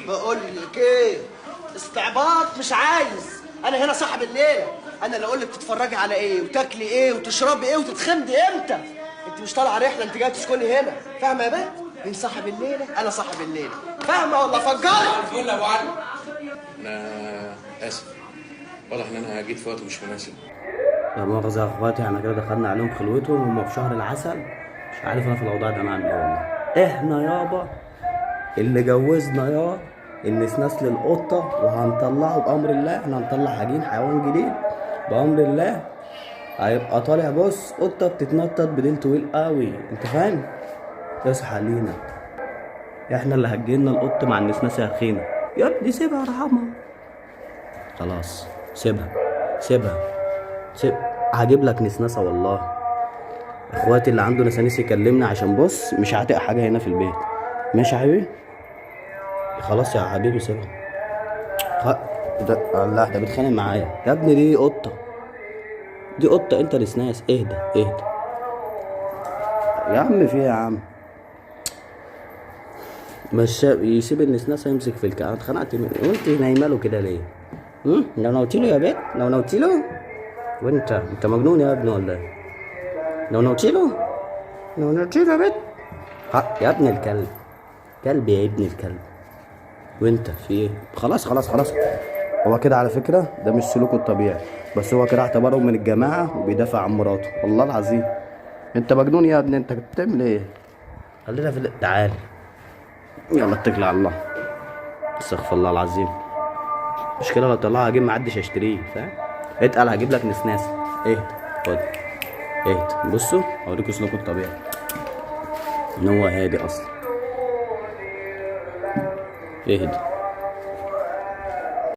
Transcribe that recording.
بقول لك ايه، استعباط مش عايز. انا هنا صاحب الليله، انا اللي اقول لك تتفرجي على ايه وتاكلي ايه وتشربي ايه وتتخمدي امتى. انت مش طالعه رحله، انت جايه تسكني هنا، فاهمه يا بنت؟ مين صاحب الليله؟ انا صاحب الليله، فاهمه ولا فجرت؟ الفل يا ابو علي. انا اسف، واضح ان انا جيت في وقت مش مناسب. لا مؤاخذة يا اخواتي، احنا كده دخلنا عليهم خلوتهم، هم في شهر العسل. مش عارف انا في الاوضاع ده نعمل ايه والله. احنا يابا اللي جوزنا يا النسناس للقطة، وهنطلعه بأمر الله. احنا هنطلع عجين حيوان جديد بأمر الله. هيبقى طالع بص قطة بتتنطط بديل طويل قوي، انت فاهم؟ اصحى لينا، احنا اللي هجينا القط مع النسناس يا اخينا. يا ابني سيبها ارحمها. خلاص سيبها سيبها سيب. هجيب لك نسناسة والله. اخواتي اللي عنده نسانيس يكلمني، عشان بص مش هعتق حاجة هنا في البيت. ماشي يا حبيبي؟ خلاص يا حبيبي سيبها. لا ده بيتخانق معايا يا ابني. دي قطة، دي قطة، انت نسناس. اهدى اهدى يا عم. في ايه يا عم؟ مش يسيب النسناس يمسك في انا اتخنقت منه. وانت نايمه له كده ليه؟ لو نوتيله يا بيت، لو نوتيله. انت مجنون يا ابني ولا ايه؟ لو نوتيله، لو نوتيله يا بيت. يا ابن الكلب، كلب يا ابن الكلب. وانت في ايه؟ خلاص خلاص خلاص. هو كده على فكرة ده مش سلوكه الطبيعي، بس هو كده اعتبره من الجماعة وبيدافع عن مراته. والله العظيم انت مجنون يا ابني. انت كنت بتعمل ايه؟ خلينا في تعال يلا اتكل على الله. استغفر الله العظيم. مش كده لو طلعها هجيب محدش هيشتريه، فاهم؟ اتقل هجيب لك نسناس. اهدى خد اهدى. بصوا اوريكم سلوكه الطبيعي ان هو هادي اصلا. اهدى.